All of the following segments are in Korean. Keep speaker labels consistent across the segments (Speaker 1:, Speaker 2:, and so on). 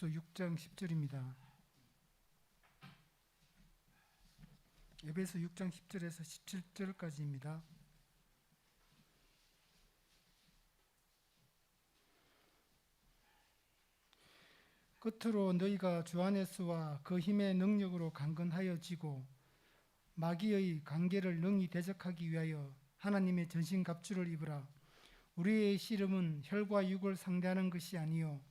Speaker 1: 에베소서 6장 10절입니다. 에베소 6장 10절에서 17절까지입니다. 끝으로 너희가 주 안에서와 그 힘의 능력으로 강건하여지고 마귀의 관계를 능히 대적하기 위하여 하나님의 전신갑주를 입으라. 우리의 씨름은 혈과 육을 상대하는 것이 아니요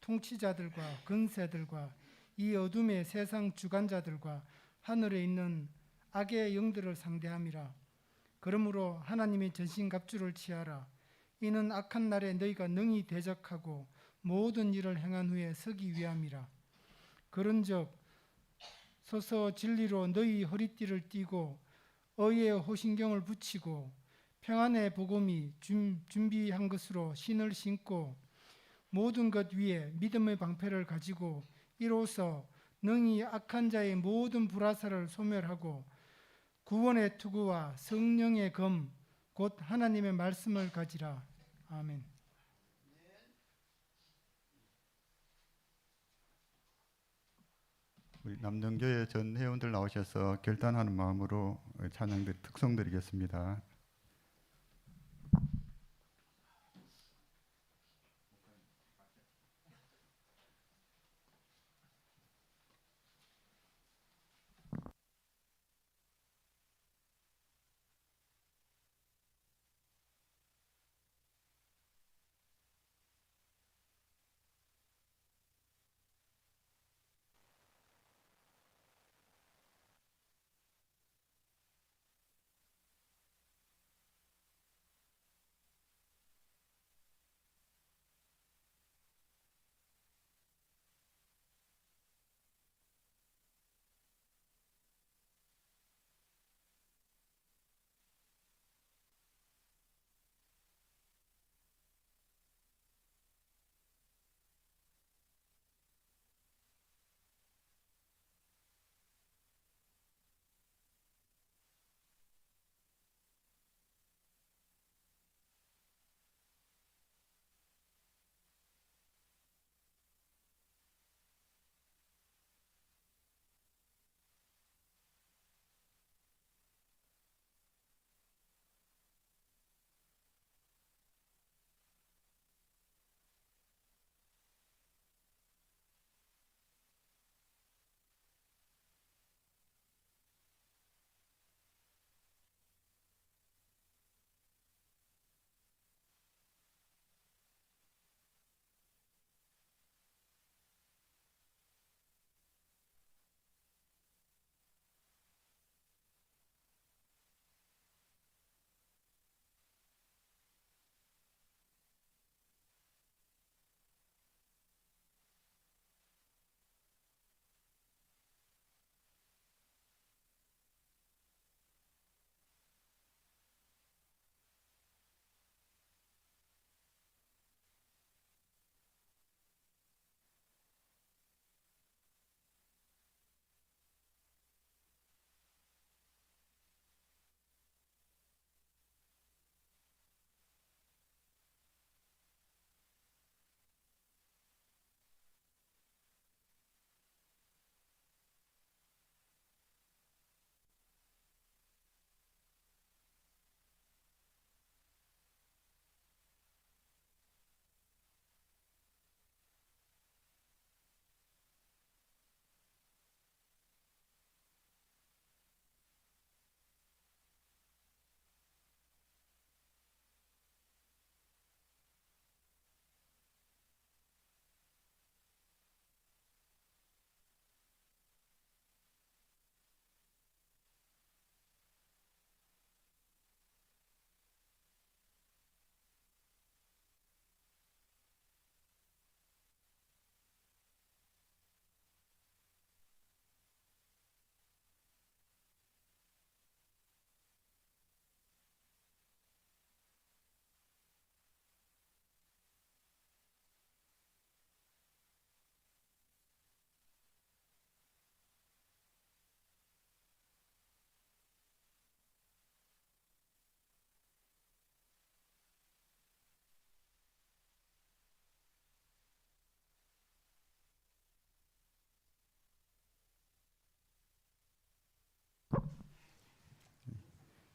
Speaker 1: 통치자들과 권세들과 이 어둠의 세상 주관자들과 하늘에 있는 악의 영들을 상대함이라. 그러므로 하나님의 전신갑주를 취하라. 이는 악한 날에 너희가 능히 대적하고 모든 일을 행한 후에 서기 위함이라. 그런즉 서서 진리로 너희 허리띠를 띠고 의의 호신경을 붙이고 평안의 복음이 준비한 것으로 신을 신고 모든 것 위에 믿음의 방패를 가지고 이로써 능히 악한 자의 모든 불화살을 소멸하고 구원의 투구와 성령의 검 곧 하나님의 말씀을 가지라. 아멘.
Speaker 2: 우리 남정교회 전 회원들 나오셔서 결단하는 마음으로 찬양들 특송 드리겠습니다.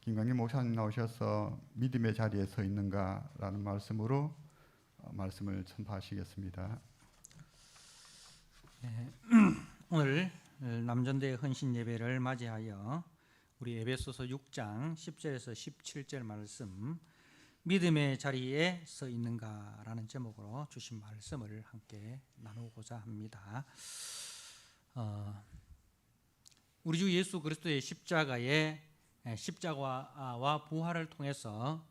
Speaker 2: 김광길 목사님 나오셔서 믿음의 자리에 서 있는가라는 말씀으로 말씀을 선포하시겠습니다.
Speaker 3: 오늘 남전대 헌신 예배를 맞이하여 우리 에베소서 6장 10절에서 17절 말씀 믿음의 자리에 서 있는가라는 제목으로 주신 말씀을 함께 나누고자 합니다. 우리 주 예수 그리스도의 십자가와 부활을 통해서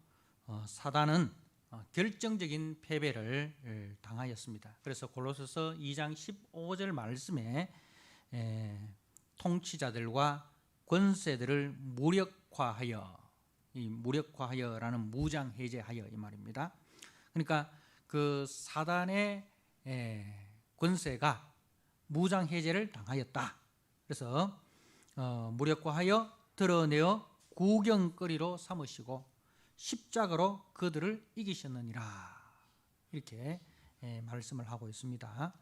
Speaker 3: 사단은 결정적인 패배를 당하였습니다. 그래서 골로새서 2장 15절 말씀에 통치자들과 권세들을 무력화하여라는 무장 해제하여 이 말입니다. 그러니까 그 사단의 권세가 무장 해제를 당하였다. 그래서 무력화하여 드러내어 구경거리로 삼으시고 십자가로 그들을 이기셨느니라, 이렇게 말씀을 하고 있습니다.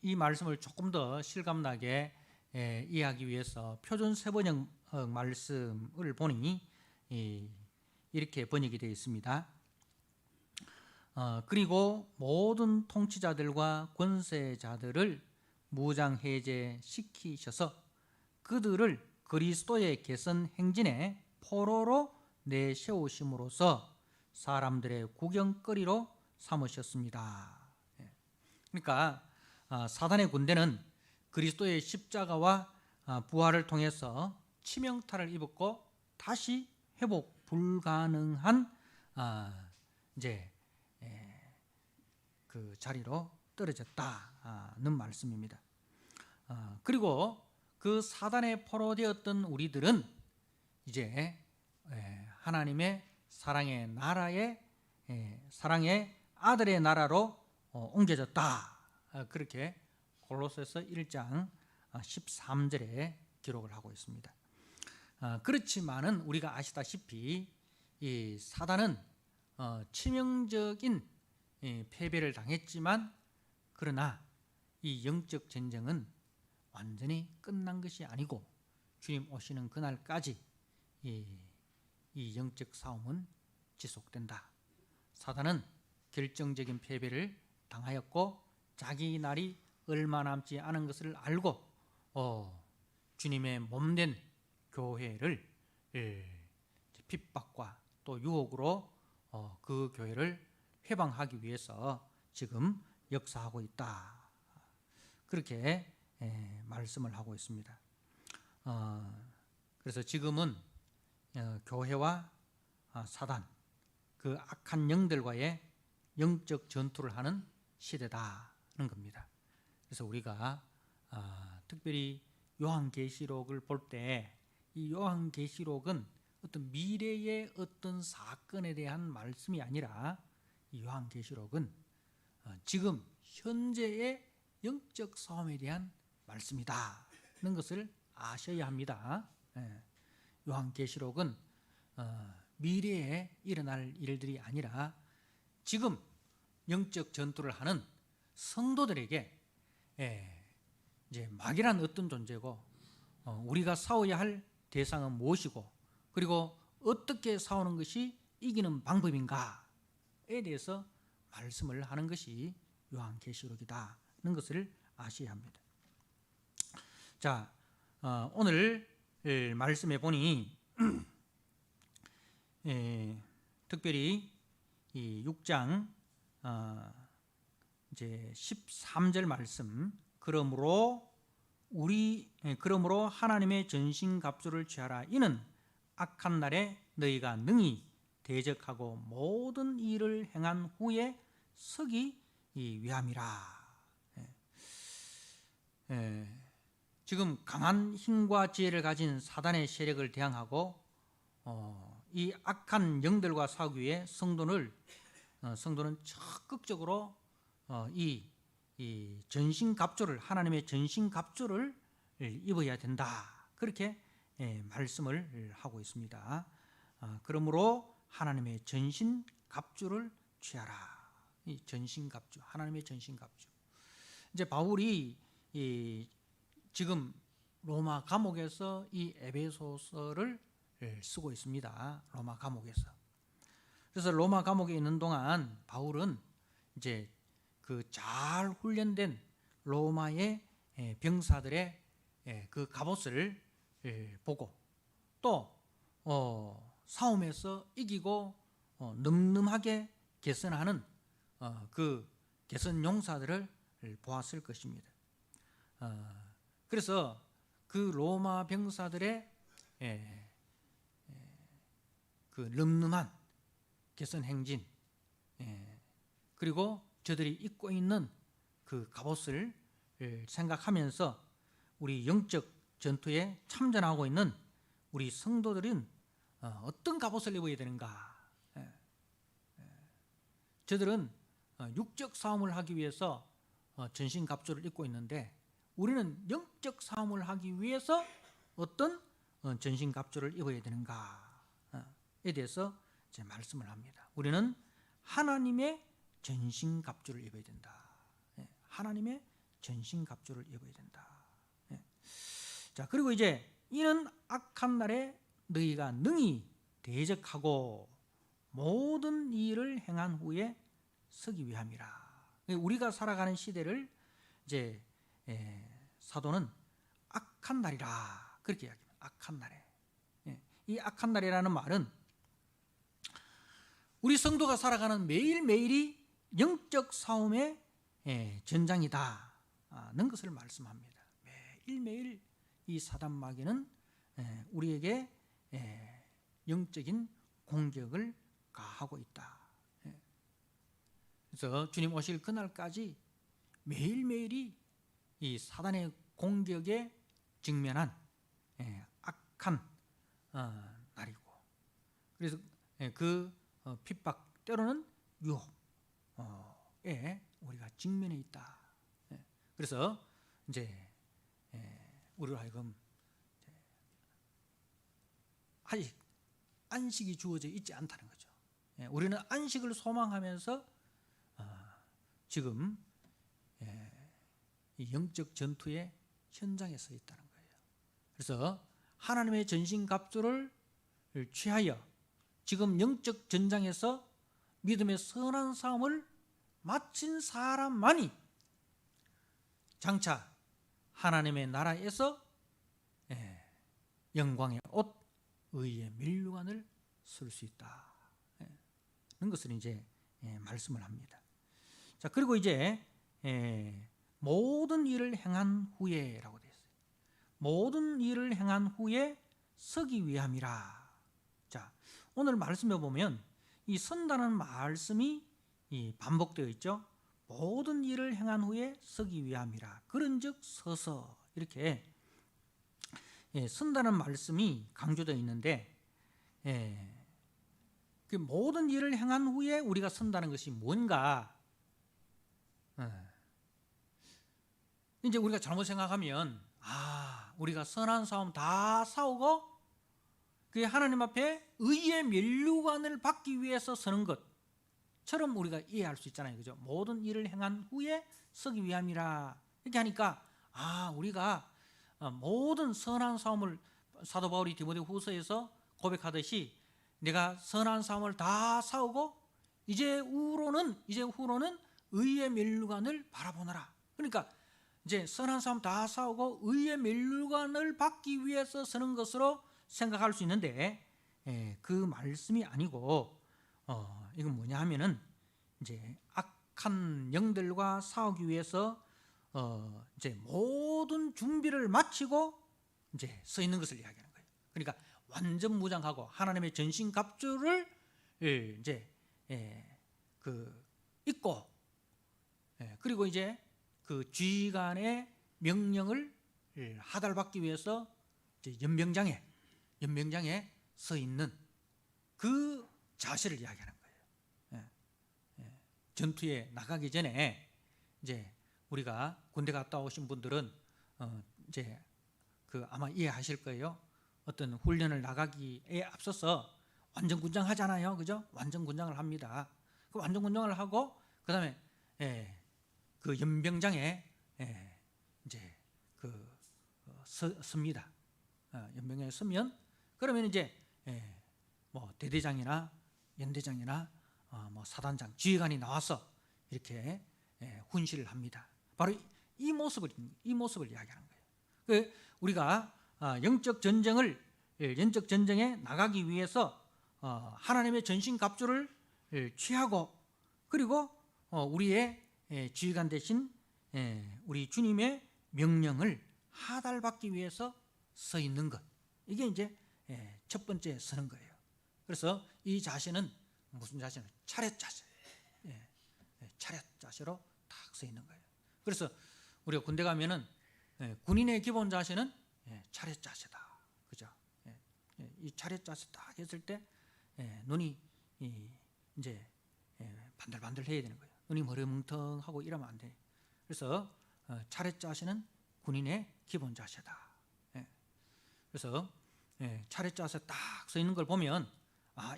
Speaker 3: 이 말씀을 조금 더 실감나게 이해하기 위해서 표준 세번역 말씀을 보니 이렇게 번역이 되어 있습니다. 그리고 모든 통치자들과 권세자들을 무장해제시키셔서 그들을 그리스도의 개선 행진의 포로로 내세우심으로써 사람들의 구경거리로 삼으셨습니다. 그러니까 사단의 군대는 그리스도의 십자가와 부활을 통해서 치명타를 입었고 다시 회복 불가능한 그 자리로 떨어졌다는 말씀입니다. 그리고 그 사단의 포로 되었던 우리들은 이제 하나님의 사랑의 나라의 사랑의 아들의 나라로 옮겨졌다. 그렇게 골로새서 1장 13절에 기록을 하고 있습니다. 그렇지만은 우리가 아시다시피 이 사단은 치명적인 패배를 당했지만, 그러나 이 영적 전쟁은 완전히 끝난 것이 아니고 주님 오시는 그날까지 이 영적 싸움은 지속된다. 사단은 결정적인 패배를 당하였고 자기 날이 얼마 남지 않은 것을 알고 주님의 몸된 교회를 핍박과 또 유혹으로 그 교회를 회방하기 위해서 지금 역사하고 있다. 그렇게 말씀을 하고 있습니다. 그래서 지금은 교회와 사단, 그 악한 영들과의 영적 전투를 하는 시대다는 겁니다. 그래서 우리가 특별히 요한계시록을 볼 때 이 요한계시록은 어떤 미래의 어떤 사건에 대한 말씀이 아니라 이 요한계시록은 지금 현재의 영적 싸움에 대한 말씀이다는 것을 아셔야 합니다. 요한계시록은 미래에 일어날 일들이 아니라 지금 영적 전투를 하는 성도들에게 이제 마귀란 어떤 존재고 우리가 싸워야 할 대상은 무엇이고 그리고 어떻게 싸우는 것이 이기는 방법인가에 대해서 말씀을 하는 것이 요한계시록이다는 것을 아셔야 합니다. 자, 오늘 말씀해 보니 특별히 이 6장 이제 13절 말씀, 그러므로 하나님의 전신갑주를 취하라. 이는 악한 날에 너희가 능히 대적하고 모든 일을 행한 후에 서기 위함이라. 지금 강한 힘과 지혜를 가진 사단의 세력을 대항하고 이 악한 영들과 싸우기 위해 성도는 적극적으로 이 전신갑주를, 하나님의 전신갑주를 입어야 된다. 그렇게 말씀을 하고 있습니다. 그러므로 하나님의 전신갑주를 취하라. 이 전신갑주, 하나님의 전신갑주. 이제 바울이 지금 로마 감옥에서 이 에베소서를 쓰고 있습니다. 로마 감옥에서. 그래서 로마 감옥에 있는 동안 바울은 이제 그 잘 훈련된 로마의 병사들의 그 갑옷을 보고 또 싸움에서 이기고 늠름하게 개선하는 그 개선 용사들을 보았을 것입니다. 그래서 그 로마 병사들의 그 늠름한 개선 행진, 그리고 저들이 입고 있는 그 갑옷을 생각하면서 우리 영적 전투에 참전하고 있는 우리 성도들은 어떤 갑옷을 입어야 되는가? 저들은 육적 싸움을 하기 위해서 전신 갑주를 입고 있는데 우리는 영적 싸움을 하기 위해서 어떤 전신 갑주를 입어야 되는가에 대해서 제 말씀을 합니다. 우리는 하나님의 전신 갑주를 입어야 된다. 하나님의 전신 갑주를 입어야 된다. 자, 그리고 이제 이는 악한 날에 너희가 능히 대적하고 모든 일을 행한 후에 서기 위함이라. 우리가 살아가는 시대를 이제 사도는 악한 날이라 그렇게 이야기합니다. 악한 날에. 이 악한 날이라는 말은 우리 성도가 살아가는 매일매일이 영적 싸움의 전장이다는 것을 말씀합니다. 매일매일 이 사단 마귀는 우리에게 영적인 공격을 가하고 있다. 그래서 주님 오실 그날까지 매일매일이 이 사단의 공격에 직면한 악한 날이고, 그래서 그 핍박 때로는 유혹에 우리가 직면해 있다. 그래서 이제 우리로 하여금 아직 안식이 주어져 있지 않다는 거죠. 우리는 안식을 소망하면서 지금 이 영적 전투의 현장에 서 있다는 거예요. 그래서 하나님의 전신갑주를 취하여 지금 영적 전장에서 믿음의 선한 싸움을 마친 사람만이 장차 하나님의 나라에서 영광의 옷, 의의 면류관을 쓸 수 있다. 그런 것을 이제 말씀을 합니다. 자, 그리고 이제 모든 일을 행한 후에라고 되어 있어요. 모든 일을 행한 후에 서기 위함이라. 자, 오늘 말씀해 보면 이 선다는 말씀이 반복되어 있죠. 모든 일을 행한 후에 서기 위함이라. 그런즉 서서 이렇게 선다는 말씀이 강조되어 있는데 그 모든 일을 행한 후에 우리가 선다는 것이 뭔가? 이제 우리가 잘못 생각하면 우리가 선한 싸움 다 싸우고 그 하나님 앞에 의의 면류관을 받기 위해서 서는 것처럼 우리가 이해할 수 있잖아요, 그죠? 모든 일을 행한 후에 서기 위함이라 이렇게 하니까 우리가 모든 선한 싸움을 사도 바울이 디모데후서에서 고백하듯이 내가 선한 싸움을 다 싸우고 이제 후로는 의의 면류관을 바라보노라. 그러니까 이제 선한 싸움 다 싸우고 의의 면류관을 받기 위해서 서는 것으로 생각할 수 있는데 그 말씀이 아니고 이건 뭐냐 하면은 이제 악한 영들과 싸우기 위해서 이제 모든 준비를 마치고 이제 서 있는 것을 이야기하는 거예요. 그러니까 완전 무장하고 하나님의 전신 갑주를 이제 입고 그리고 이제 그 지휘관의 명령을 하달받기 위해서 이제 연병장에 서 있는 그 자세를 이야기하는 거예요. 전투에 나가기 전에 이제 우리가 군대 갔다 오신 분들은 이제 그 아마 이해하실 거예요. 어떤 훈련을 나가기에 앞서서 완전군장 하잖아요, 그죠? 완전군장을 합니다. 그 완전군장을 하고 그다음에 그 연병장에 이제 섭니다. 연병장에 서면 그러면 이제 뭐 대대장이나 연대장이나 뭐 사단장, 지휘관이 나와서 이렇게 훈시를 합니다. 바로 이 모습을 이야기하는 거예요. 그 우리가 영적 전쟁에 나가기 위해서 하나님의 전신갑주를 취하고, 그리고 우리의 지휘관 대신 우리 주님의 명령을 하달받기 위해서 서 있는 것, 이게 이제 첫 번째 서는 거예요. 그래서 이 자세는 무슨 자세는? 차렷 자세. 차렷 자세로 딱 서 있는 거예요. 그래서 우리가 군대 가면은 군인의 기본 자세는 차렷 자세다, 그죠? 이 차렷 자세 딱 했을 때 눈이 이제 반들반들 해야 되는 거예요. 눈이 머리멍텅하고 이러면 안 돼. 그래서 차렷 자세는 군인의 기본 자세다. 그래서 차렷 자세 딱 서 있는 걸 보면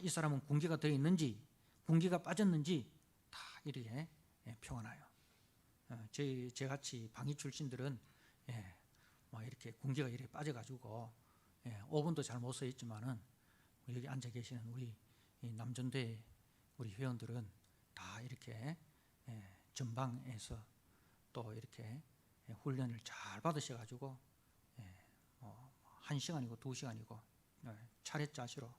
Speaker 3: 이 사람은 군기가 더 있는지 군기가 빠졌는지 다 이렇게 표가 나요. 저같이 방위 출신들은 뭐 이렇게 군기가 이렇게 빠져가지고 5분도 잘 못 서 있지만은 여기 앉아 계시는 우리 남전대 우리 회원들은 다 이렇게 전방에서 또 이렇게 훈련을 잘 받으셔가지고 1시간이고 2시간이고 차렷 자세로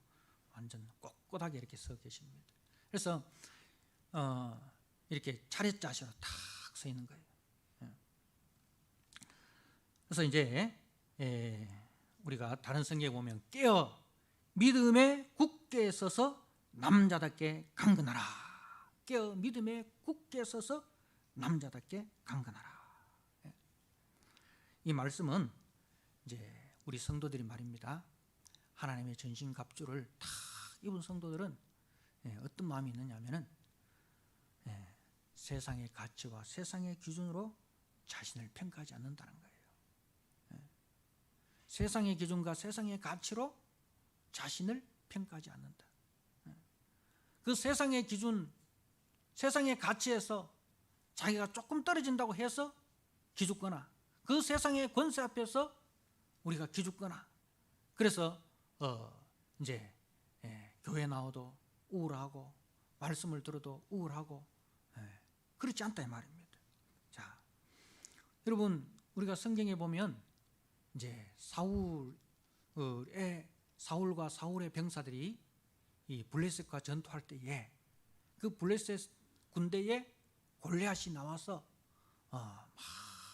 Speaker 3: 완전 꼿꼿하게 이렇게 서 계십니다. 그래서 이렇게 차렷 자세로 탁 서 있는 거예요. 그래서 이제 우리가 다른 성경에 보면 깨어 믿음에 굳게 서서 남자답게 강건하라. 깨어 믿음에 굳게 서서 남자답게 강건하라. 이 말씀은 이제 우리 성도들이 말입니다. 하나님의 전신갑주를 탁 입은 성도들은 어떤 마음이 있느냐면은 세상의 가치와 세상의 기준으로 자신을 평가하지 않는다는 거예요. 세상의 기준과 세상의 가치로 자신을 평가하지 않는다. 그 세상의 기준, 세상의 가치에서 자기가 조금 떨어진다고 해서 기죽거나, 그 세상의 권세 앞에서 우리가 기죽거나, 그래서 이제 교회 나와도 우울하고 말씀을 들어도 우울하고 그렇지 않다 이 말입니다. 자, 여러분, 우리가 성경에 보면 이제 사울과 사울의 병사들이 이 블레셋과 전투할 때에 그 블레셋 군대에 골리앗이 나와서 막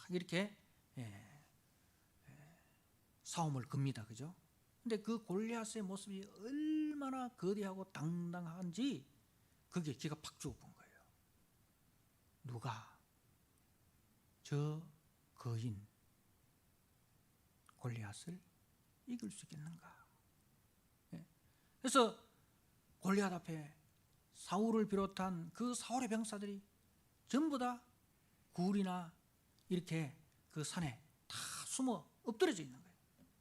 Speaker 3: 이렇게 싸움을 겁니다, 그죠? 근데 그 골리앗의 모습이 얼마나 거대하고 당당한지 그게 기가 팍 죽어 본 거예요. 누가 저 거인 골리앗을 이길 수 있겠는가? 그래서 골리앗 앞에 사울을 비롯한 그 사울의 병사들이 전부 다 굴이나 이렇게 그 산에 다 숨어 엎드려져 있는 거예요.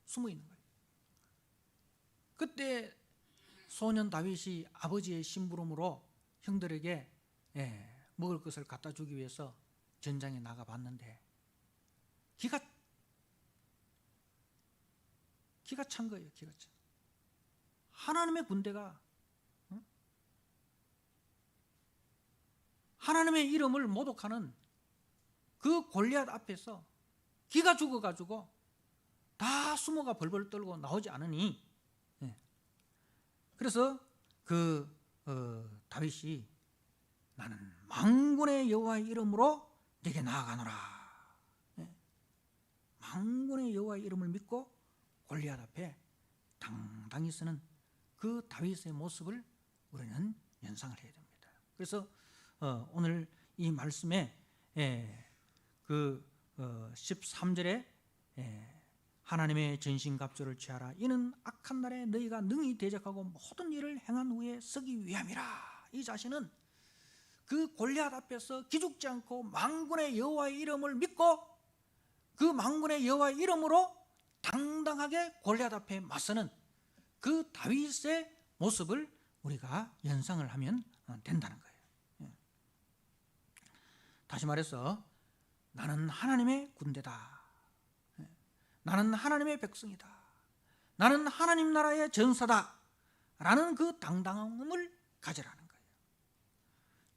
Speaker 3: 숨어 있는 거예요. 그때 소년 다윗이 아버지의 심부름으로 형들에게 먹을 것을 갖다 주기 위해서 전장에 나가봤는데 기가 찬 거예요. 기가 찬. 하나님의 군대가 하나님의 이름을 모독하는 그 골리앗 앞에서 기가 죽어가지고 다 숨어가 벌벌 떨고 나오지 않으니, 그래서 그 다윗이 나는 만군의 여호와의 이름으로 내게 나아가노라. 만군의 여호와의 이름을 믿고 골리앗 앞에 당당히 서는 그 다윗의 모습을 우리는 연상을 해야 됩니다. 그래서 오늘 이 말씀에 그 13절에 하나님의 전신갑주를 취하라. 이는 악한 날에 너희가 능히 대적하고 모든 일을 행한 후에 서기 위함이라. 이 자신은 그 골리앗 앞에서 기죽지 않고 만군의 여호와의 이름을 믿고 그 만군의 여호와의 이름으로 당당하게 골리앗 앞에 맞서는 그 다윗의 모습을 우리가 연상을 하면 된다는 거예요. 다시 말해서 나는 하나님의 군대다. 나는 하나님의 백성이다. 나는 하나님 나라의 전사다. 라는 그 당당함을 가져라는 거예요.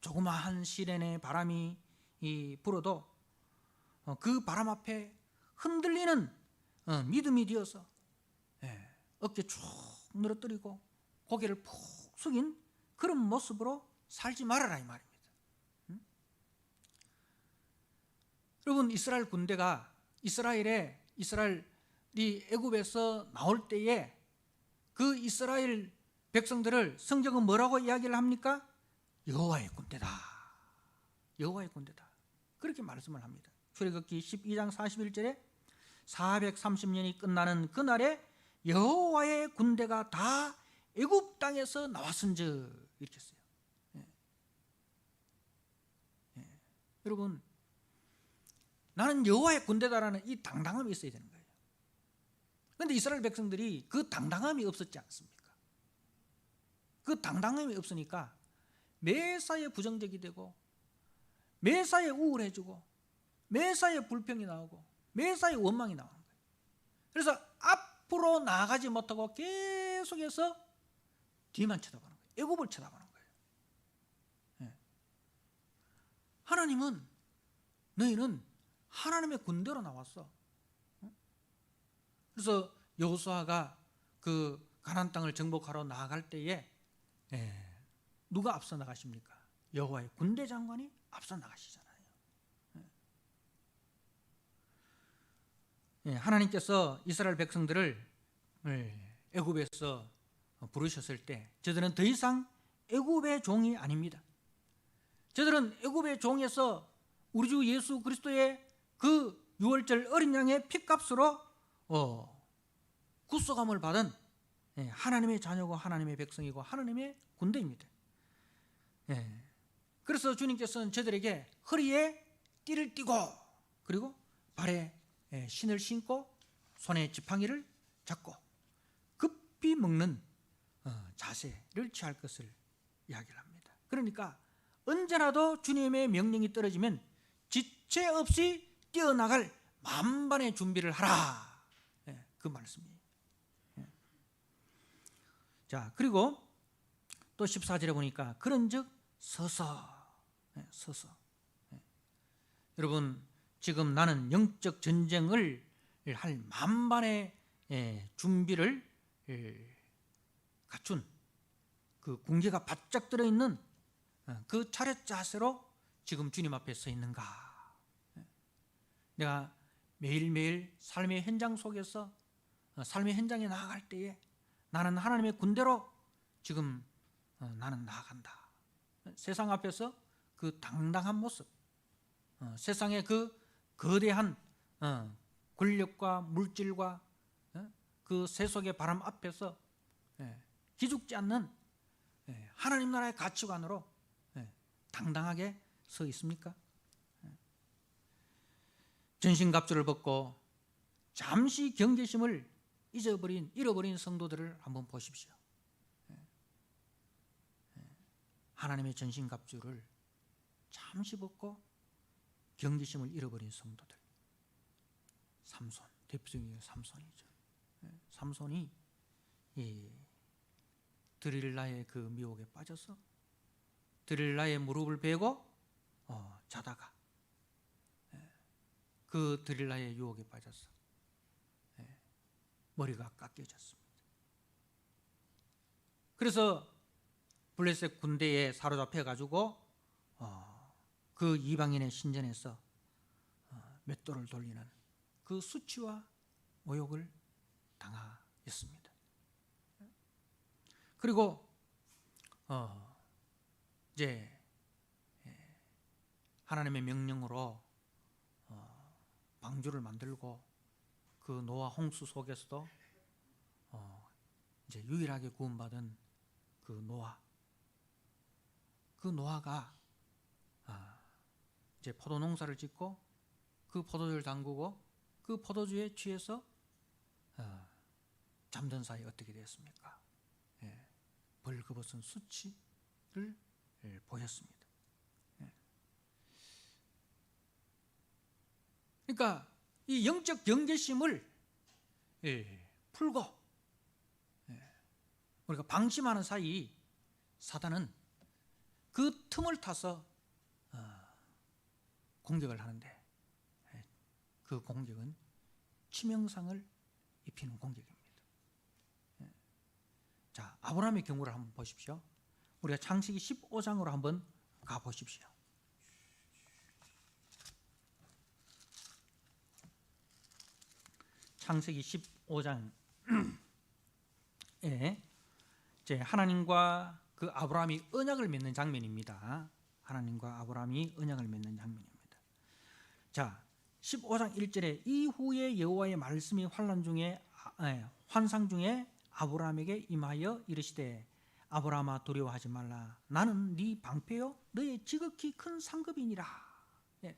Speaker 3: 조그마한 시련의 바람이 불어도 그 바람 앞에 흔들리는 믿음이 되어서 어깨 쭉 늘어뜨리고 고개를 푹 숙인 그런 모습으로 살지 말아라 이 말입니다. 여러분, 이스라엘 군대가 이스라엘이 애굽에서 나올 때에 그 이스라엘 백성들을 성경은 뭐라고 이야기를 합니까? 여호와의 군대다. 여호와의 군대다. 그렇게 말씀을 합니다. 출애굽기 12장 41절에 430년이 끝나는 그날에 여호와의 군대가 다 애굽 땅에서 나왔은즉 이렇게 써요. 여러분, 나는 여호와의 군대다라는 이 당당함이 있어야 되는 거예요. 그런데 이스라엘 백성들이 그 당당함이 없었지 않습니까? 그 당당함이 없으니까 매사에 부정적이 되고 매사에 우울해지고 매사에 불평이 나오고 매사에 원망이 나오는 거예요. 그래서 앞으로 나아가지 못하고 계속해서 뒤만 쳐다보는 거예요. 애굽을 쳐다보는 거예요. 하나님은 너희는 하나님의 군대로 나왔어. 그래서 여호수아가 그 가나안 땅을 정복하러 나아갈 때에 누가 앞서 나가십니까? 여호와의 군대 장관이 앞서 나가시잖아요. 하나님께서 이스라엘 백성들을 애굽에서 부르셨을 때 저들은 더 이상 애굽의 종이 아닙니다. 저들은 애굽의 종에서 우리 주 예수 그리스도의 그 유월절 어린 양의 피값으로 구속함을 받은 하나님의 자녀고 하나님의 백성이고 하나님의 군대입니다. 그래서 주님께서는 저들에게 허리에 띠를 띠고 그리고 발에 신을 신고 손에 지팡이를 잡고 급히 먹는 자세를 취할 것을 이야기를 합니다. 그러니까 언제라도 주님의 명령이 떨어지면 지체 없이 뛰어나갈 만반의 준비를 하라. 그 말씀이에요. 자, 그리고 또 14절에 보니까 그런즉 서서. 여러분, 지금 나는 영적 전쟁을 할 만반의 준비를 갖춘 그 군기가 바짝 들어있는 그 차렷 자세로 지금 주님 앞에 서 있는가? 내가 매일매일 삶의 현장 속에서 삶의 현장에 나아갈 때에 나는 하나님의 군대로 지금 나는 나아간다. 세상 앞에서 그 당당한 모습, 세상의 그 거대한 권력과 물질과 그 세속의 바람 앞에서 기죽지 않는 하나님 나라의 가치관으로 당당하게 서 있습니까? 전신갑주를 벗고 잠시 경계심을 잃어버린 성도들을 한번 보십시오. 하나님의 전신갑주를 잠시 벗고 경계심을 잃어버린 성도들. 삼손, 대표적인 삼손이죠. 삼손이 드릴라의 그 미혹에 빠져서 드릴라의 무릎을 베고 자다가 그 드릴라의 유혹에 빠져서 머리가 깎여졌습니다. 그래서 블레셋 군대에 사로잡혀 가지고 그 이방인의 신전에서 맷돌을 돌리는 그 수치와 모욕을 당하였습니다. 그리고 이제 하나님의 명령으로 방주를 만들고 그 노아 홍수 속에서도 이제 유일하게 구원받은 그 노아가 이제 포도 농사를 짓고 그 포도주를 담그고 그 포도주에 취해서 잠든 사이 어떻게 됐습니까? 벌거벗은 수치를 보였습니다. 그러니까 이 영적 경계심을 풀고 우리가 방심하는 사이 사단은 그 틈을 타서 공격을 하는데 그 공격은 치명상을 입히는 공격입니다. 자, 아브라함의 경우를 한번 보십시오. 우리가 창세기 15장으로 한번 가보십시오. 창세기 15장에 이제 하나님과 그 아브라함이 언약을 맺는 장면입니다. 하나님과 아브라함이 언약을 맺는 장면입니다. 자, 15장 1절에 이후에 여호와의 말씀이 환상 중에 아브라함에게 임하여 이르시되 아브라함아 두려워하지 말라. 나는 네 방패요 너의 지극히 큰 상급이니라. 예.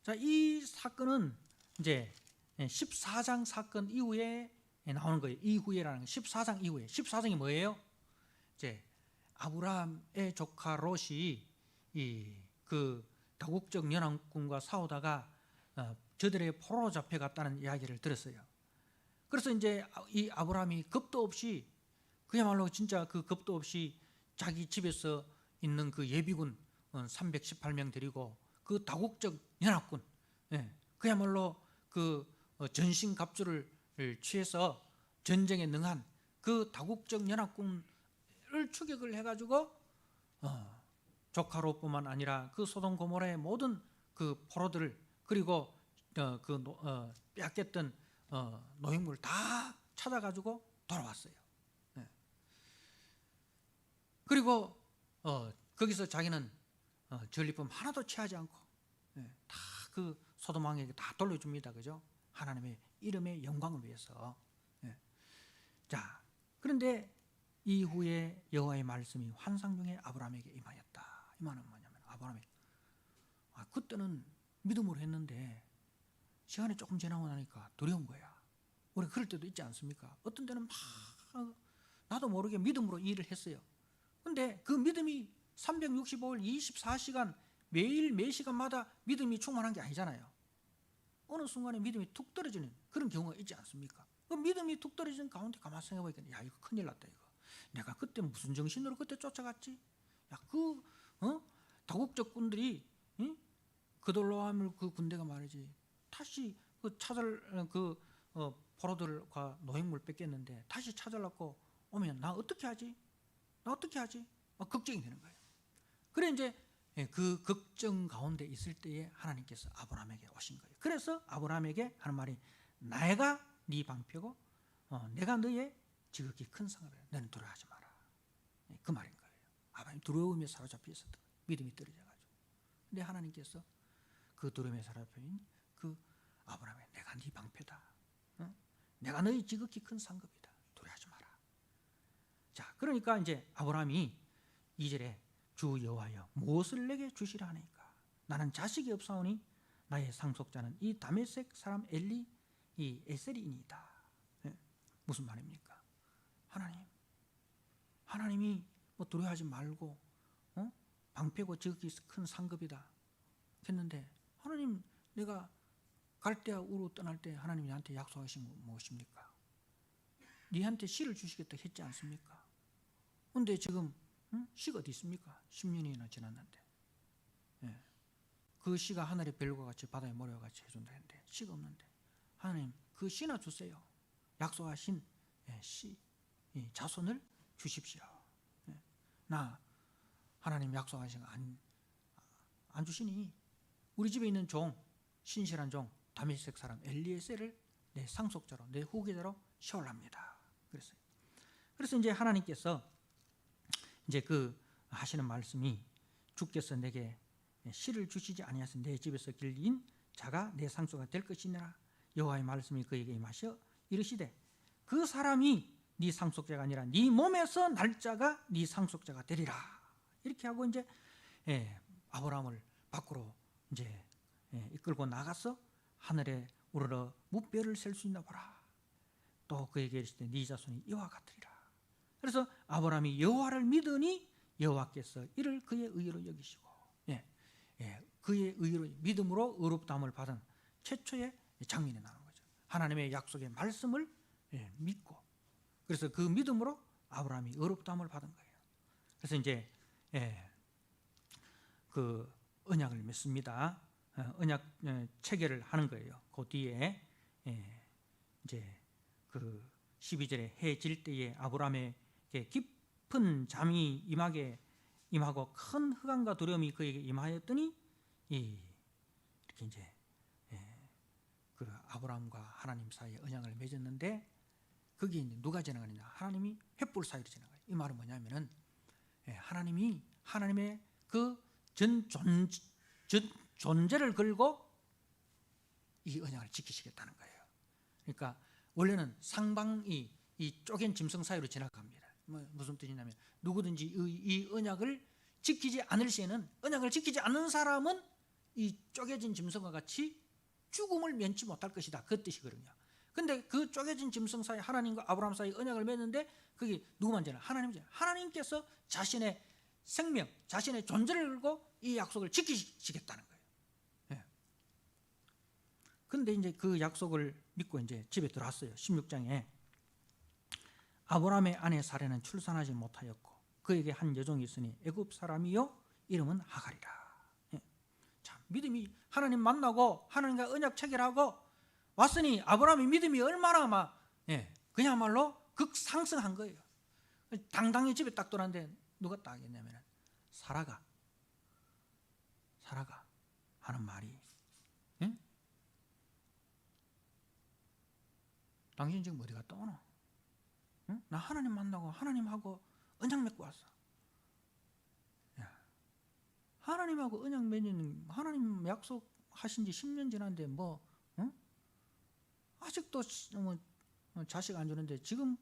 Speaker 3: 자, 이 사건은 이제 14장 사건 이후에 나오는 거예요. 이후에라는 14장 이후에. 14장이 뭐예요? 이제 아브라함의 조카 롯이 그 다국적 연합군과 싸우다가 저들의 포로로 잡혀갔다는 이야기를 들었어요. 그래서 이제 이 아브라함이 겁도 없이 그야말로 진짜 그 겁도 없이 자기 집에서 있는 그 예비군 318명 데리고 그 다국적 연합군, 그야말로 그 전신갑주를 취해서 전쟁에 능한 그 다국적 연합군을 추격을 해가지고 조카 롯뿐만 아니라 그 소돔 고모라의 모든 그 포로들을 그리고 빼앗겼던 노획물을 다 찾아가지고 돌아왔어요. 그리고 거기서 자기는 전리품 하나도 취하지 않고 다 그 소돔 왕에게 다 돌려줍니다. 그죠? 하나님의 이름의 영광을 위해서. 자, 그런데 이후에 여호와의 말씀이 환상 중에 아브라함에게 임하였다. 이 말은 뭐냐면 아브라함이 그때는 믿음으로 했는데 시간이 조금 지나고 나니까 두려운 거야. 우리 그럴 때도 있지 않습니까? 어떤 때는 막 나도 모르게 믿음으로 일을 했어요. 근데 그 믿음이 365일 24시간 매일 매 시간마다 믿음이 충만한 게 아니잖아요. 어느 순간에 믿음이 툭 떨어지는 그런 경우가 있지 않습니까? 그 믿음이 툭 떨어지는 가운데 가만히 생각해보니까 야, 이거 큰일 났다. 이거 내가 그때 무슨 정신으로 그때 쫓아갔지? 야, 다국적 군들이 그돌로아물 그 군대가 말이지 다시 그 찾을 포로들과 노획물 뺏겼는데 다시 찾으려고 오면 나 어떻게 하지? 걱정이 되는 거예요. 그래 이제 그 걱정 가운데 있을 때에 하나님께서 아브라함에게 오신 거예요. 그래서 아브라함에게 하는 말이 내가 네 방패고 내가 너의 지극히 큰 상을 해. 너는 두려워하지 마라. 그 말인 거예요. 아브라함이 두려움에 사로잡혀 있었던 거예요. 믿음이 떨어져가지고. 근데 하나님께서 그 두려움에 사로잡힌 그 아브라함에 내가 네 방패다. 내가 너의 지극히 큰 상급이다. 두려워하지 마라. 자, 그러니까 이제 아브라함이 2절에 주 여호와여 무엇을 내게 주시라 하니까 나는 자식이 없사오니 나의 상속자는 이 다메섹 사람 엘리 이 에셀이니이다. 무슨 말입니까? 하나님이 뭐 두려워하지 말고 방패고 지극히 큰 상급이다 했는데 하나님 내가 갈대아 우르 떠날 때 하나님이 나한테 약속하신 건 무엇입니까? 니한테 씨를 주시겠다 했지 않습니까? 근데 지금 씨가 어디 있습니까? 10년이나 지났는데 그 씨가 하늘의 별과 같이 바다의 모래와 같이 해준다 했는데 씨가 없는데 하나님 그 씨나 주세요. 약속하신 씨 자손을 주십시오. 나 하나님 약속하신 거 안 주시니 우리 집에 있는 종 신실한 종 다메섹 사람 엘리에셀을 내 상속자로 내 후계자로 세우랍니다. 그랬어요. 그래서 이제 하나님께서 이제 그 하시는 말씀이 주께서 내게 씨를 주시지 아니하신 내 집에서 길린 자가 내 상속가 될 것이니라. 여호와의 말씀이 그에게 임하셔 이르시되 그 사람이 네 상속자가 아니라 네 몸에서 날짜가 네 상속자가 되리라. 이렇게 하고 이제 아브라함을 밖으로 이제 이끌고 나가서 하늘에 우러러 무뼈를 셀 수 있나 보라. 또 그에게 이르시되 네 자손이 이와 같으리라. 그래서 아브라함이 여호와를 믿으니 여호와께서 이를 그의 의로 여기시고 그의 의로 믿음으로 의롭다함을 받은 최초의 장면이 나오는 거죠. 하나님의 약속의 말씀을 믿고 그래서 그 믿음으로 아브라함이 어렵다함을 받은 거예요. 그래서 이제 그 언약을 맺습니다. 언약 체결을 하는 거예요. 그 뒤에 이제 그 12절에 해 질 때에 아브라함에게 깊은 잠이 임하고 큰 흑암과 두려움이 그에게 임하였더니 이렇게 이제 그 아브라함과 하나님 사이에 언약을 맺었는데 거기에 이제 누가 지나가느냐? 하나님이 횃불 사이로 지나가요. 이 말은 뭐냐면은 하나님이 하나님의 그 존재를 걸고 이 언약을 지키시겠다는 거예요. 그러니까 원래는 상방이 이 쪼갠 짐승 사이로 지나갑니다. 무슨 뜻이냐면 누구든지 이 언약을 지키지 않을 시에는, 언약을 지키지 않는 사람은 이 쪼개진 짐승과 같이 죽음을 면치 못할 것이다. 그 뜻이거든요. 근데 그 쪼개진 짐승 사이, 하나님과 아브라함 사이 언약을 맺는데 그게 누구만 지나? 하나님이잖아요. 하나님께서 자신의 생명, 자신의 존재를 걸고 이 약속을 지키시겠다는 거예요. 근데 이제 그 약속을 믿고 이제 집에 들어왔어요. 16장에 아브라함의 아내 사레는 출산하지 못하였고 그에게 한 여종이 있으니 애굽 사람이요 이름은 하갈이라. 참 믿음이, 하나님 만나고 하나님과 언약 체결하고 왔으니 아브라함의 믿음이 얼마나 막 그야말로 극상승한 거예요. 당당히 집에 딱 들어왔는데 누가 딱 했냐면 사라가 하는 말이, 당신 지금 어디 갔다 오노? 나 하나님 만나고 하나님하고 언약 맺고 왔어. 하나님하고 언약 맺는, 하나님 약속하신 지 10년 지났는데 아직도 자식 안 주는데 지금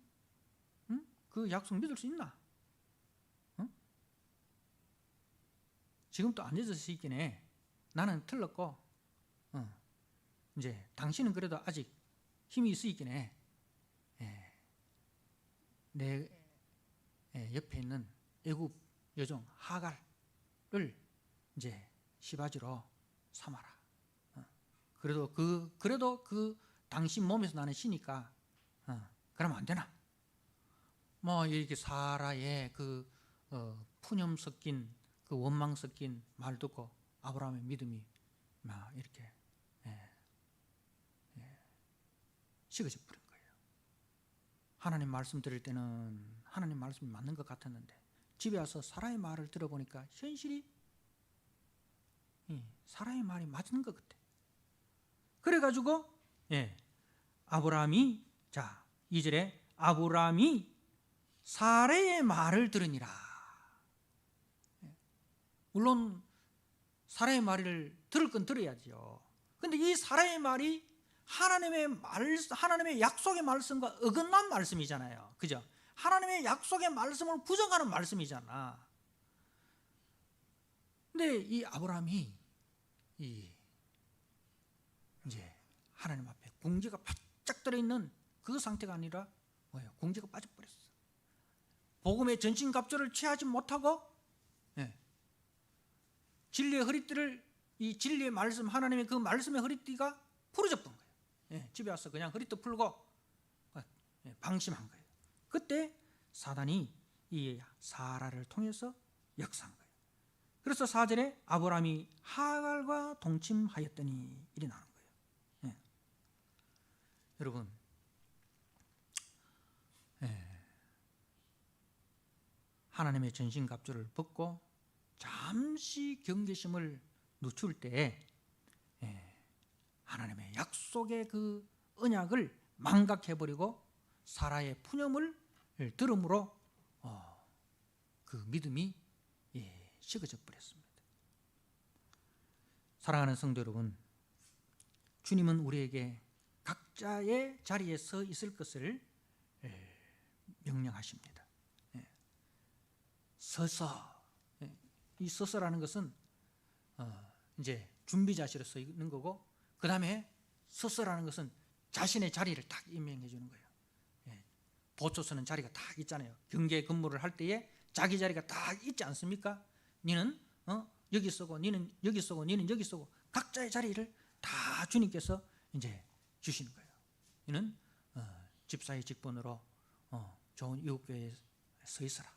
Speaker 3: 그 약속 믿을 수 있나? 지금 또 안 잊을 수 있긴 해. 나는 틀렸고 이제 당신은 그래도 아직 힘이 있으있긴 해. 내 옆에 있는 애굽 여종 하갈을 이제 시바지로 삼아라. 그래도 그 당신 몸에서 나는 쉬니까 그러면 안 되나? 뭐 이렇게 사라의 그 푸념 섞인 그 원망 섞인 말 듣고 아브라함의 믿음이 막 이렇게 식어져 버린 거예요. 하나님 말씀 들을 때는 하나님 말씀이 맞는 것 같았는데 집에 와서 사라의 말을 들어보니까 현실이 사라의 말이 맞는 것 같아. 그래가지고 아브라함이, 자 2절에 아브라함이 사라의 말을 들으니라. 물론 사라의 말을 들을 건 들어야죠. 근데 이 사라의 말이 하나님의 약속의 말씀과 어긋난 말씀이잖아요. 그죠? 하나님의 약속의 말씀을 부정하는 말씀이잖아. 근데 이 아브라함이 이제 하나님 앞에 궁지가 바짝 들어있는 그 상태가 아니라 뭐예요? 궁지가 빠져버렸어. 복음의 전신갑주를 취하지 못하고 진리의 허리띠를, 이 진리의 말씀, 하나님의 그 말씀의 허리띠가 부러져 본 거예요. 집에 와서 그냥 허리띠 풀고 방심한 거예요. 그때 사단이 이 사라를 통해서 역사한 거예요. 그래서 4절에 아브라함이 하갈과 동침하였더니 일이 나는 거예요. 여러분, 하나님의 전신갑주를 벗고 잠시 경계심을 늦출 때 하나님의 약속의 그 언약을 망각해버리고 사라의 푸념을 들음으로 그 믿음이 식어져 버렸습니다. 사랑하는 성도 여러분, 주님은 우리에게 각자의 자리에 서 있을 것을 명령하십니다. 서서, 이 서서라는 것은 이제 준비 자세로 서 있는 거고, 그 다음에 서서라는 것은 자신의 자리를 딱 임명해 주는 거예요. 보초 서는 자리가 딱 있잖아요. 경계 근무를 할 때에 자기 자리가 딱 있지 않습니까? 니는 여기 서고, 니는 여기 서고, 니는 여기 서고, 각자의 자리를 다 주님께서 이제 주시는 거예요. 이는 집사의 직분으로 좋은 이웃교회 서 있어라.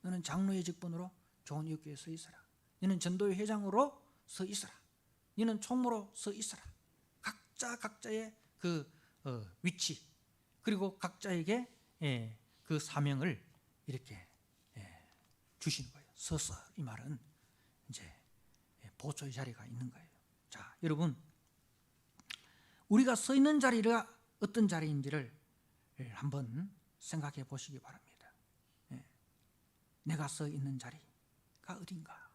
Speaker 3: 너는 장로의 직분으로 좋은 이웃교회에 서 있어라. 너는 전도회 회장으로 서 있어라. 너는 총무로 서 있어라. 각자의 그 위치 그리고 각자에게 그 사명을 이렇게 주시는 거예요. 서서 이 말은 이제 보초의 자리가 있는 거예요. 자, 여러분 우리가 서 있는 자리가 어떤 자리인지를 한번 생각해 보시기 바랍니다. 내가 서 있는 자리가 어딘가?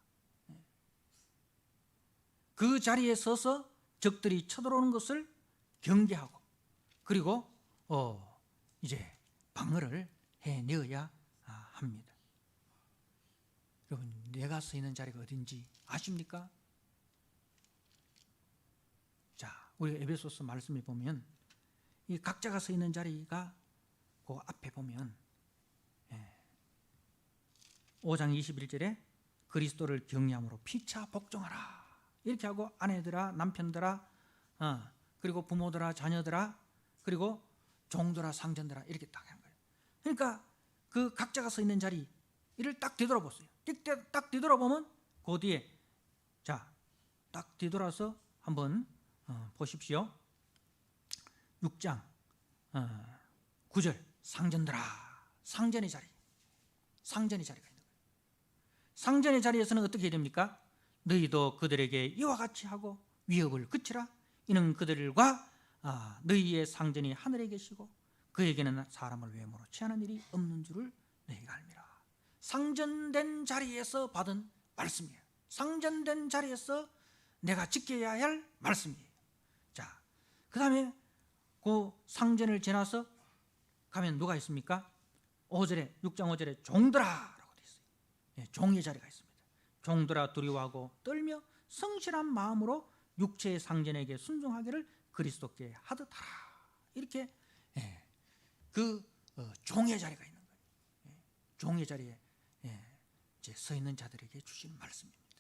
Speaker 3: 그 자리에 서서 적들이 쳐들어오는 것을 경계하고 그리고 이제 방어를 해내어야 합니다. 여러분 내가 서 있는 자리가 어딘지 아십니까? 자, 우리 에베소서 말씀에 보면 이 각자가 서 있는 자리가 그 앞에 보면 5장 21절에 그리스도를 경외함으로 피차 복종하라 이렇게 하고 아내들아 남편들아 그리고 부모들아 자녀들아 그리고 종들아 상전들아 이렇게 딱 한 거예요. 그러니까 그 각자가 서 있는 자리를 딱 뒤돌아보세요. 딱 뒤돌아보면 그 뒤에 딱 뒤돌아서 한번 보십시오. 6장 9절 상전들아 상전의 자리가 있는 거예요. 상전의 자리에서는 어떻게 해야 됩니까? 너희도 그들에게 이와 같이 하고 위협을 그치라. 이는 그들과 너희의 상전이 하늘에 계시고 그에게는 사람을 외모로 취하는 일이 없는 줄을 너희가 알미라. 상전된 자리에서 받은 말씀이에요. 상전된 자리에서 내가 지켜야 할 말씀이에요. 자, 그 다음에 그 상전을 지나서 가면 누가 있습니까? 5절에 6장 5절에 종들아라고 되어 있어요. 종의 자리가 있습니다. 종들아 두려워하고 떨며 성실한 마음으로 육체의 상전에게 순종하기를 그리스도께 하듯 하라. 이렇게 그 종의 자리가 있는 거예요. 종의 자리에 이제 서 있는 자들에게 주시는 말씀입니다.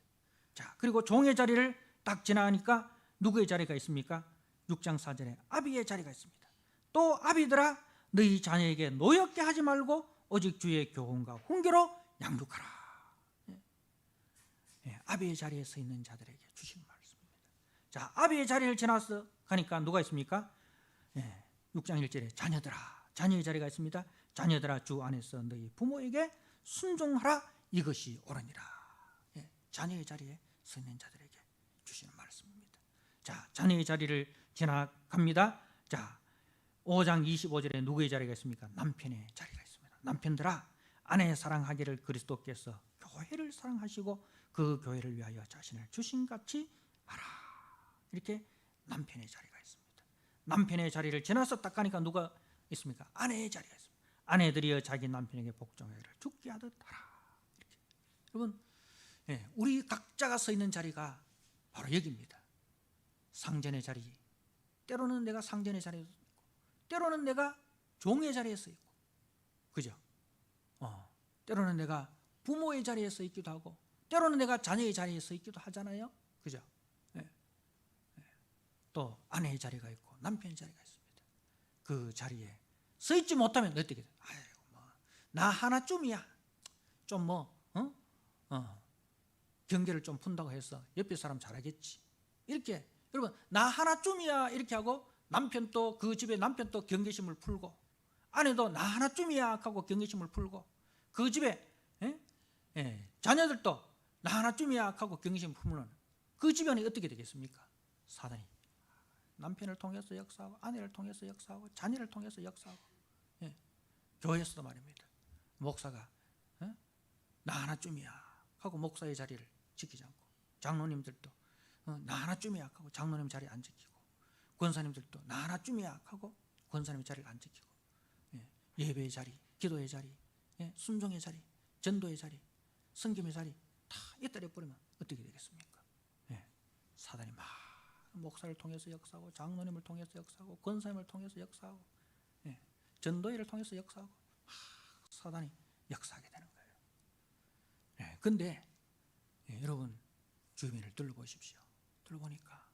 Speaker 3: 자, 그리고 종의 자리를 딱 지나가니까 누구의 자리가 있습니까? 6장 4절에 아비의 자리가 있습니다. 또 아비들아 너희 자녀에게 노엽게 하지 말고 오직 주의 교훈과 훈계로 양육하라. 아비의 자리에 서 있는 자들에게 주시는 말씀입니다. 자, 아비의 자리를 지나서 가니까 누가 있습니까? 6장 1절에 자녀들아 자녀의 자리가 있습니다. 자녀들아 주 안에서 너희 부모에게 순종하라. 이것이 옳으니라. 자녀의 자리에 서 있는 자들에게 주시는 말씀입니다. 자, 자녀의 자리를 지나갑니다. 자, 5장 25절에 누구의 자리가 있습니까? 남편의 자리가 있습니다. 남편들아 아내 사랑하기를 그리스도께서 교회를 사랑하시고 그 교회를 위하여 자신을 주신같이 하라. 이렇게 남편의 자리가 있습니다. 남편의 자리를 지나서 딱 가니까 누가 있습니까? 아내의 자리가 있습니다. 아내들이여 자기 남편에게 복종하기를 죽게 하듯 하라. 이렇게. 여러분 우리 각자가 서 있는 자리가 바로 여기입니다. 상전의 자리. 때로는 내가 상전의 자리에 있고 때로는 내가 종의 자리에 서 있고 그죠? 때로는 내가 부모의 자리에 서 있기도 하고 때로는 내가 자녀의 자리에 서 있기도 하잖아요. 그죠? 또 아내의 자리가 있고 남편의 자리가 있습니다. 그 자리에 서 있지 못하면 어떻게 돼? 아이고 나 하나쯤이야. 좀 경계를 좀 푼다고 해서 옆에 사람 잘하겠지. 이렇게 여러분 나 하나쯤이야 이렇게 하고 남편도 그 집에 남편도 경계심을 풀고 아내도 나 하나쯤이야 하고 경계심을 풀고 그 집에 자녀들도 나 하나쯤이야 하고 경계심을 풀면 그 집안이 어떻게 되겠습니까? 사단이 남편을 통해서 역사하고 아내를 통해서 역사하고 자녀를 통해서 역사하고 교회에서도 말입니다. 목사가 나 하나쯤이야 하고 목사의 자리를 지키지 않고 장로님들도 나 하나쯤이야 하고 장로님 자리 안 지키고 권사님들도 나 하나쯤이야 하고 권사님 자리를 안 지키고 예배의 자리, 기도의 자리, 순종의 자리, 전도의 자리, 성김의 자리 다 이따려 버리면 어떻게 되겠습니까? 사단이 막 목사를 통해서 역사하고 장로님을 통해서 역사하고 권사님을 통해서 역사하고 전도회를 통해서 역사하고 사단이 역사하게 되는 거예요. 근데 여러분 주변을 둘러보십시오. 둘러보니까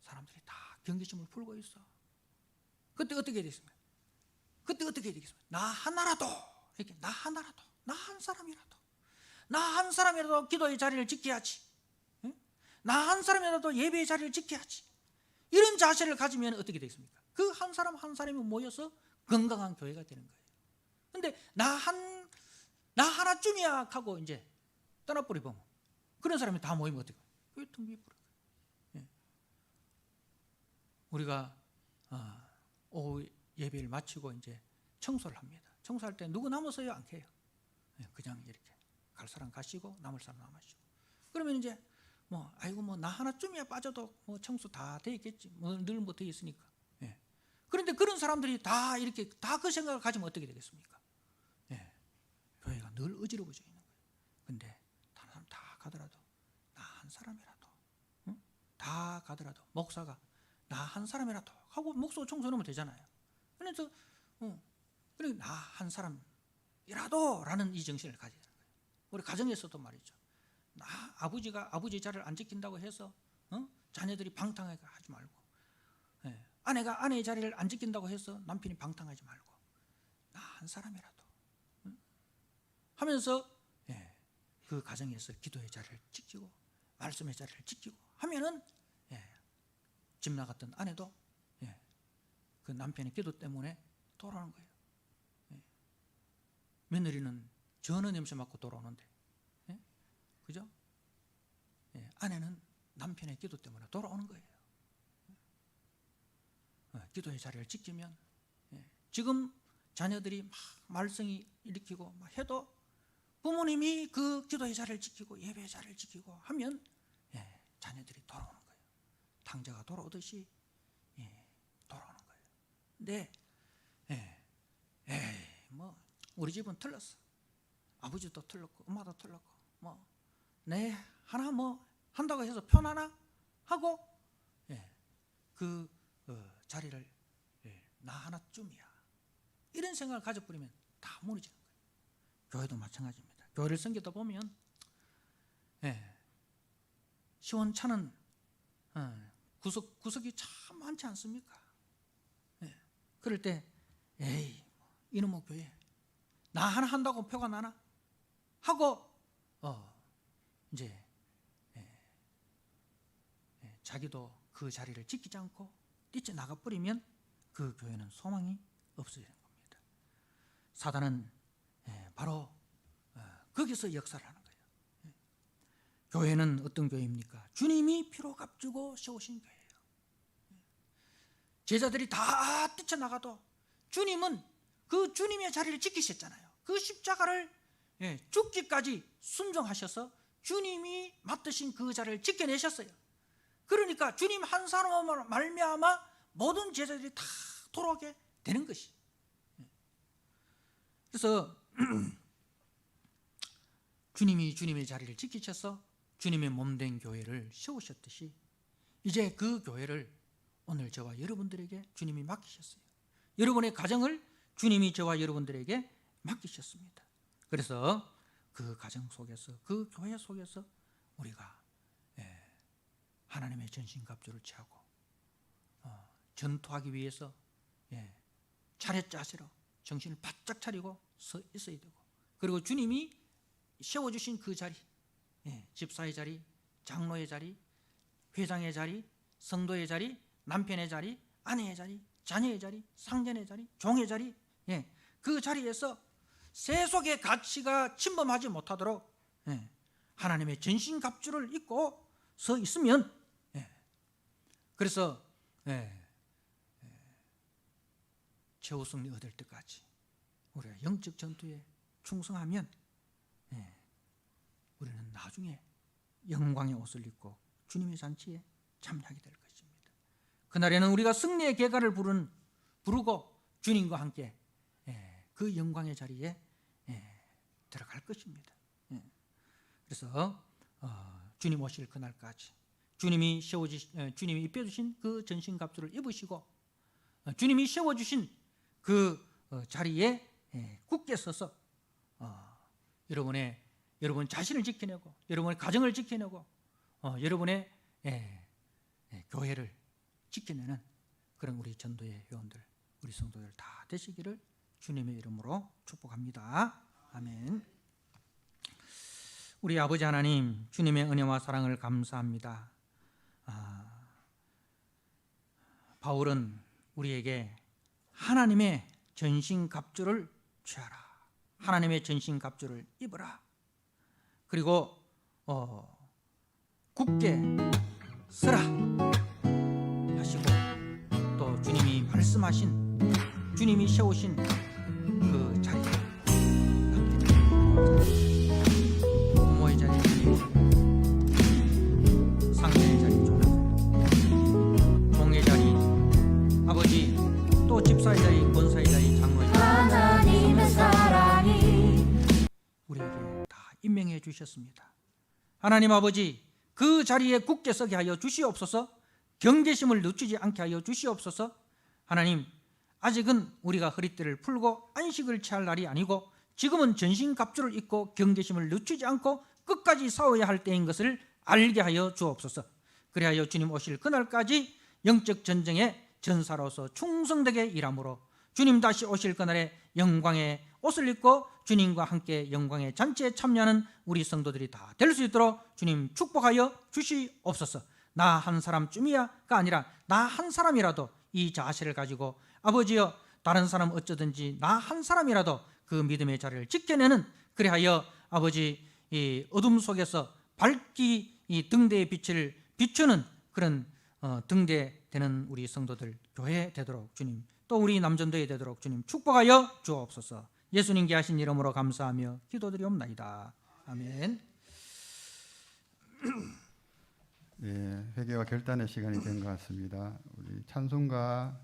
Speaker 3: 사람들이 다 경계심을 풀고 있어. 그때 어떻게 되겠습니까? 나 하나라도 이렇게 나 하나라도, 나 한 사람이라도, 나 한 사람이라도 기도의 자리를 지켜야지, 나 한 사람이라도 예배의 자리를 지켜야지, 이런 자세를 가지면 어떻게 되겠습니까? 그 한 사람 한 사람이 모여서 건강한 교회가 되는 거예요. 근데 나 하나쯤이야 하고 이제 떠나버리면 그런 사람이 다 모이면 어떻게 돼요? 교회 텅 비어버려요. 우리가 오후 예배를 마치고 이제 청소를 합니다. 청소할 때 누구 남았어요? 안 해요. 그냥 이렇게 갈 사람 가시고 남을 사람 남으시고. 그러면 이제 나 하나쯤이야 빠져도 청소 다 돼 있겠지. 늘 못 돼 있으니까. 그런데 그런 사람들이 다 이렇게 다 그 생각을 가지면 어떻게 되겠습니까? 교회가 늘 어지러워져 있는 거예요. 근데 다른 사람 다 가더라도 나 한 사람이라도, 다 가더라도 목사가 나 한 사람이라도 하고 목소 청소하면 되잖아요. 그래서 그래 나 한 사람이라도라는 이 정신을 가져야 되는 거예요. 우리 가정에서도 말이죠. 아버지가 아버지 자리를 안 지킨다고 해서 자녀들이 방탕하게 하지 말고, 아내가 아내의 자리를 안 지킨다고 해서 남편이 방탕하지 말고 나 한 사람이라도 하면서 그 가정에서 기도의 자리를 지키고 말씀의 자리를 지키고 하면은 집 나갔던 아내도 그 남편의 기도 때문에 돌아오는 거예요. 며느리는 전어 냄새 맡고 돌아오는데, 그죠? 아내는 남편의 기도 때문에 돌아오는 거예요. 기도의 자리를 지키면, 지금 자녀들이 막 말썽이 일으키고 막 해도 부모님이 그 기도의 자리를 지키고 예배의 자리를 지키고 하면 자녀들이 돌아오는 거예요. 탕자가 돌아오듯이 돌아오는 거예요. 근데 우리 집은 틀렸어. 아버지도 틀렸고 엄마도 틀렸고 내 하나 한다고 해서 편하나 하고 그 자리를 나 하나쯤이야 이런 생각을 가져버리면 다 무너지는 거예요. 교회도 마찬가지입니다. 교회를 섬기다 보면 시원찮은 구석이 참 많지 않습니까? 그럴 때 이놈의 교회 나 하나 한다고 표가 나나 하고 이제 자기도 그 자리를 지키지 않고 뛰쳐나가 버리면 그 교회는 소망이 없어지는 겁니다. 사단은 바로 거기서 역사를 하는 거예요. 교회는 어떤 교회입니까? 주님이 피로 값주고 세우신 교회예요. 제자들이 다 뛰쳐나가도 주님은 그 주님의 자리를 지키셨잖아요. 그 십자가를 죽기까지 순종하셔서 주님이 맡으신 그 자리를 지켜내셨어요. 그러니까 주님 한 사람으로 말미암아 모든 제자들이 다 돌아오게 되는 것이. 그래서 주님이 주님의 자리를 지키셔서 주님의 몸된 교회를 세우셨듯이 이제 그 교회를 오늘 저와 여러분들에게 주님이 맡기셨어요. 여러분의 가정을 주님이 저와 여러분들에게 맡기셨습니다. 그래서 그 가정 속에서 그 교회 속에서 우리가 하나님의 전신갑주를 취하고 전투하기 위해서 차례짜시로 정신을 바짝 차리고 서 있어야 되고, 그리고 주님이 세워주신 그 자리, 집사의 자리, 장로의 자리, 회장의 자리, 성도의 자리, 남편의 자리, 아내의 자리, 자녀의 자리, 상전의 자리, 종의 자리, 그 자리에서 세속의 가치가 침범하지 못하도록 하나님의 전신갑주를 입고 서 있으면, 그래서 최후승리 얻을 때까지 우리가 영적 전투에 충성하면 우리는 나중에 영광의 옷을 입고 주님의 잔치에 참여하게 될 것입니다. 그날에는 우리가 승리의 계가를 부르고 주님과 함께 그 영광의 자리에 들어갈 것입니다. 그래서 주님 오실 그날까지 주님이 입혀주신 그 전신갑주를 입으시고 주님이 세워주신 그 자리에 굳게 서서 여러분 자신을 지켜내고 여러분의 가정을 지켜내고 여러분의 교회를 지켜내는 그런 우리 전도의 회원들, 우리 성도들 다 되시기를 주님의 이름으로 축복합니다. 아멘. 우리 아버지 하나님, 주님의 은혜와 사랑을 감사합니다. 바울은 우리에게 하나님의 전신갑주를 취하라, 하나님의 전신갑주를 입으라, 그리고 굳게 서라 하시고, 또 주님이 말씀하신, 주님이 세우신 그 자리에 부모의 자리, 상대의 자리, 종의 자리, 아버지, 또 집사의 자리, 권사의 자리, 장로의 자리,
Speaker 4: 하나님의 사랑이
Speaker 3: 우리에게 다 임명해 주셨습니다. 하나님 아버지, 그 자리에 굳게 서게 하여 주시옵소서. 경계심을 늦추지 않게 하여 주시옵소서. 하나님, 아직은 우리가 허리띠를 풀고 안식을 취할 날이 아니고, 지금은 전신갑주를 입고 경계심을 늦추지 않고 끝까지 싸워야 할 때인 것을 알게 하여 주옵소서. 그리하여 주님 오실 그날까지 영적 전쟁의 전사로서 충성되게 일함으로, 주님 다시 오실 그날에 영광의 옷을 입고 주님과 함께 영광의 잔치에 참여하는 우리 성도들이 다 될 수 있도록 주님 축복하여 주시옵소서. 나 한 사람쯤이야가 아니라 나 한 사람이라도 이 자세를 가지고, 아버지여, 다른 사람 어쩌든지 나 한 사람이라도 그 믿음의 자리를 지켜내는, 그리하여 아버지, 이 어둠 속에서 밝기 이 등대의 빛을 비추는 그런 등대 되는 우리 성도들, 교회 되도록 주님, 또 우리 남전도에 되도록 주님 축복하여 주옵소서. 예수님께 하신 이름으로 감사하며 기도드리옵나이다. 아멘.
Speaker 2: 네, 회개와 결단의 시간이 된 것 같습니다. 우리 찬송가